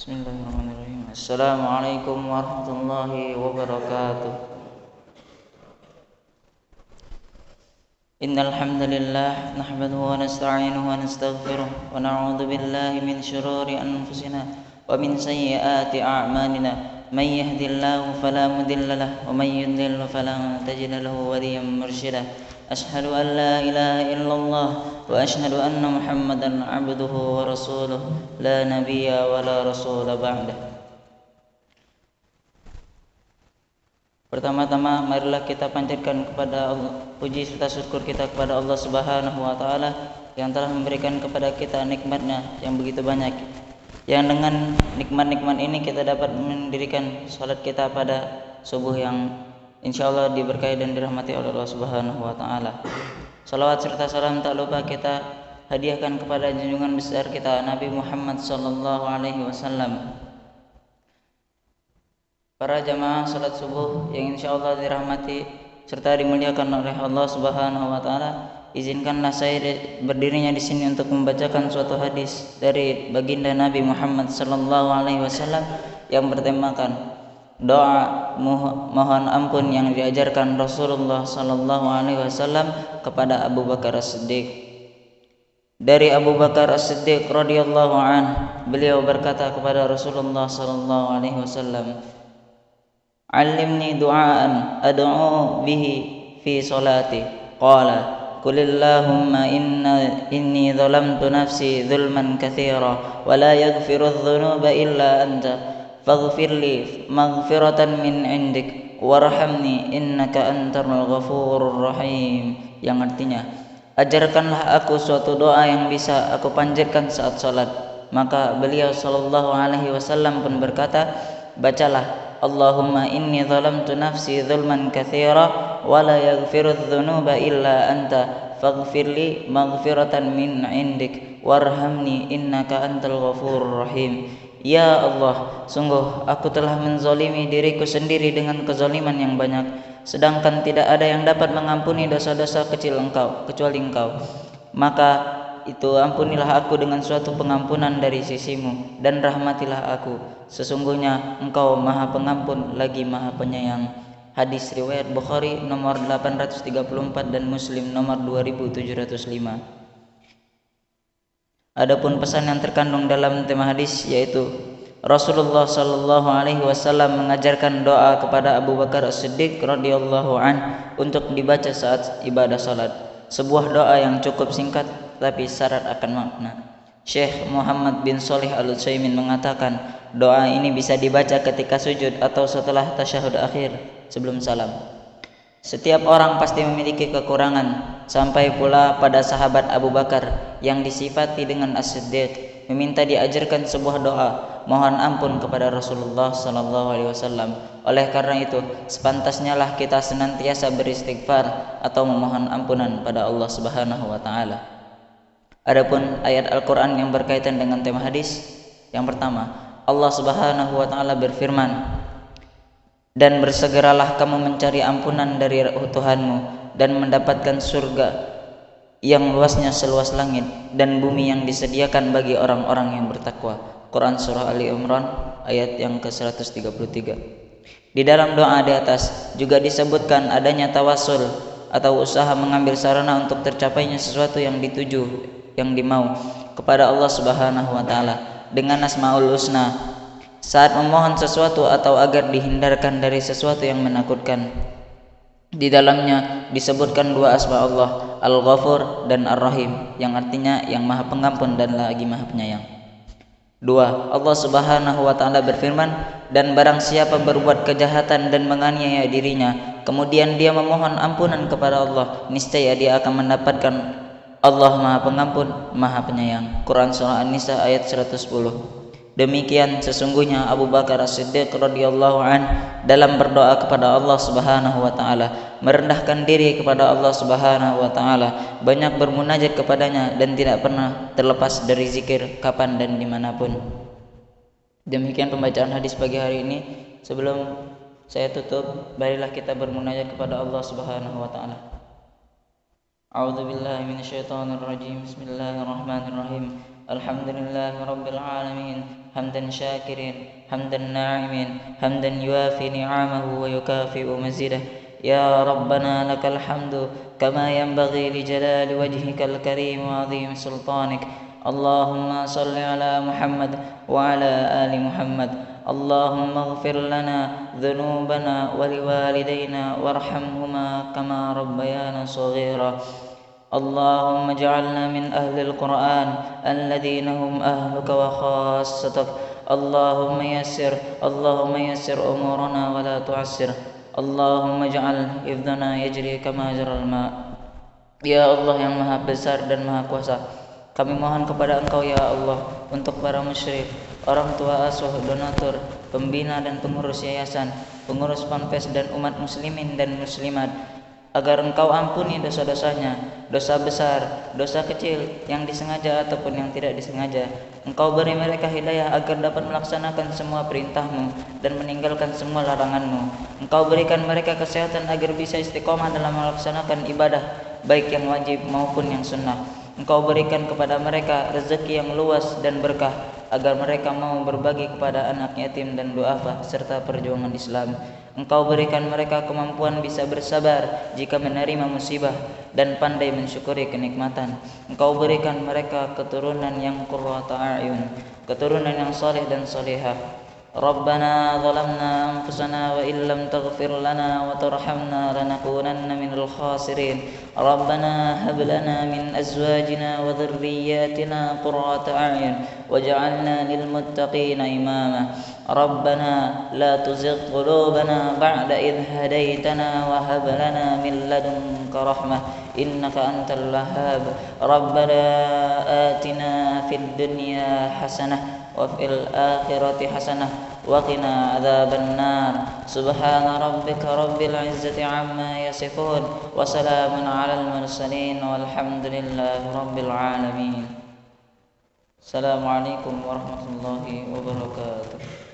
Bismillahirrahmanirrahim. Assalamualaikum warahmatullahi wabarakatuh. Innal hamdalillah nahmaduhu wa nasta'inuhu wa nastaghfiruh wa na'udzu billahi min shururi anfusina wa min sayyiati a'malina. May yahdihillahu fala mudilla lahu wa may yudlil fala tajida lahu waliyyan mursyida. Asyhadu an la ilaha illallah wa asyhadu anna Muhammadan 'abduhu wa rasuluh la nabiyya wa la rasula ba'dah. Pertama-tama marilah kita panjatkan kepada Allah puji serta syukur kita kepada Allah Subhanahu wa taala yang telah memberikan kepada kita nikmat-Nya yang begitu banyak. Yang dengan nikmat-nikmat ini kita dapat mendirikan salat kita pada subuh yang insyaallah diberkahi dan dirahmati oleh Allah Subhanahu wa taala. Salawat serta salam tak lupa kita hadiahkan kepada junjungan besar kita Nabi Muhammad sallallahu alaihi wasallam. Para jamaah salat subuh yang insyaallah dirahmati serta dimuliakan oleh Allah Subhanahu wa taala, izinkanlah saya berdirinya di sini untuk membacakan suatu hadis dari baginda Nabi Muhammad sallallahu alaihi wasallam yang bertemakan doa mohon ampun yang diajarkan Rasulullah sallallahu alaihi wasallam kepada Abu Bakar As-Siddiq. Dari Abu Bakar As-Siddiq radhiyallahu an, beliau berkata kepada Rasulullah sallallahu alaihi wasallam, "Allimni du'aan ad'u bihi fi salati." Qala, "Qulillahumma inni dhalamtu nafsi dhulman katsira wa la yaghfiru adh-dhunuba illa anta. Faghfirli maghfiratan min indik warhamni innaka antal ghafurur rahim." Yang artinya, ajarkanlah aku suatu doa yang bisa aku panjatkan saat salat. Maka beliau sallallahu alaihi wasallam pun berkata, bacalah, "Allahumma inni zalamtu nafsi zulman katsira wa la yaghfiru dzunuba illa anta faghfirli maghfiratan min indik warhamni innaka antal ghafurur rahim." Ya Allah, sungguh aku telah menzalimi diriku sendiri dengan kezaliman yang banyak, sedangkan tidak ada yang dapat mengampuni dosa-dosa kecil Engkau kecuali Engkau. Maka itu ampunilah aku dengan suatu pengampunan dari sisimu dan rahmatilah aku. Sesungguhnya Engkau Maha Pengampun lagi Maha Penyayang. Hadis riwayat Bukhari nomor 834 dan Muslim nomor 2705. Adapun pesan yang terkandung dalam tema hadis yaitu Rasulullah sallallahu alaihi wasallam mengajarkan doa kepada Abu Bakar As-Siddiq radhiyallahu an untuk dibaca saat ibadah salat. Sebuah doa yang cukup singkat tapi syarat akan makna. Syekh Muhammad bin Shalih Al-Utsaimin mengatakan, doa ini bisa dibaca ketika sujud atau setelah tasyahud akhir sebelum salam. Setiap orang pasti memiliki kekurangan, sampai pula pada sahabat Abu Bakar yang disifati dengan As-Siddiq meminta diajarkan sebuah doa mohon ampun kepada Rasulullah sallallahu alaihi wasallam. Oleh karena itu, sepantasnya lah kita senantiasa beristighfar atau memohon ampunan pada Allah Subhanahu wa taala. Adapun ayat Al-Qur'an yang berkaitan dengan tema hadis, yang pertama, Allah Subhanahu wa taala berfirman, "Dan bersegeralah kamu mencari ampunan dari Tuhanmu dan mendapatkan surga yang luasnya seluas langit dan bumi yang disediakan bagi orang-orang yang bertakwa." Quran Surah Ali Imran ayat yang ke-133. Di dalam doa di atas juga disebutkan adanya tawasul atau usaha mengambil sarana untuk tercapainya sesuatu yang dituju, yang dimau kepada Allah Subhanahu wa taala dengan Asmaul Husna saat memohon sesuatu atau agar dihindarkan dari sesuatu yang menakutkan. Di dalamnya disebutkan dua asma Allah, Al-Ghafur dan Ar-Rahim, yang artinya yang Maha Pengampun dan lagi Maha Penyayang. 2. Allah Subhanahu wa taala berfirman, "Dan barang siapa berbuat kejahatan dan menganiaya dirinya, kemudian dia memohon ampunan kepada Allah, niscaya dia akan mendapatkan Allah Maha Pengampun, Maha Penyayang." Quran Surah An-Nisa ayat 110. Demikian sesungguhnya Abu Bakar As-Siddiq radhiyallahu an dalam berdoa kepada Allah Subhanahu wa taala, merendahkan diri kepada Allah Subhanahu wa taala, banyak bermunajat kepadanya dan tidak pernah terlepas dari zikir kapan dan dimanapun. Demikian pembacaan hadis pagi hari ini. Sebelum saya tutup, marilah kita bermunajat kepada Allah Subhanahu wa taala. A'udzubillahi minasyaitonirrajim. Bismillahirrahmanirrahim. alhamdulillahi rabbil alamin hamdan syakirin hamdan na'imin hamdan yuafi ni'amahu wa yukafi'u mazidah. Ya Rabbana lakal hamdu kama yanbaghi li jalali wajhikal karim wa 'azimi sultanik. Allahumma salli ala Muhammad wa ala ali Muhammad. Allahumma ighfir lana dhunubana wa liwalidayna warhamhuma kama rabbayana shaghira. اللهم اجعلنا من أهل القرآن الذين هم أهلك وخاصتك. اللهم يسر أمورنا ولا تعسر. اللهم اجعل حفظنا يجري كما جرى الماء. Ya Allah yang maha besar dan maha kuasa, kami mohon kepada Engkau ya Allah untuk para musyrik, orang tua asuh, donatur, pembina dan pengurus yayasan, pengurus ponpes dan umat muslimin dan muslimat, agar Engkau ampuni dosa-dosanya, dosa besar, dosa kecil, yang disengaja ataupun yang tidak disengaja. Engkau beri mereka hidayah agar dapat melaksanakan semua perintah-Mu dan meninggalkan semua larangan-Mu. Engkau berikan mereka kesehatan agar bisa istiqomah dalam melaksanakan ibadah, baik yang wajib maupun yang sunnah. Engkau berikan kepada mereka rezeki yang luas dan berkah, agar mereka mau berbagi kepada anak yatim dan duafa serta perjuangan Islam. Engkau berikan mereka kemampuan bisa bersabar jika menerima musibah dan pandai mensyukuri kenikmatan. Engkau berikan mereka keturunan yang qurrata a'yun, keturunan yang saleh dan salihah. Rabbana zalamna anfusana wa illam taghfir lana wa tarhamna lanakunanna minal khasirin. Rabbana hab lana min azwajina wa dhurriyyatina qurrata a'yun waj'alna lil muttaqina imama. Rabbana la tuzigh qulubana ba'da idh hadaytana wa hab lana min ladunka rahmah innaka antal wahhab. Rabbana atina fid dunya hasanah wa fil akhirati hasanah wa qina adzaban nar. Subhana rabbika rabbil izzati amma yasifun wa salamun alal mursalin walhamdulillahi rabbil alamin. Assalamualaikum warahmatullahi wabarakatuh.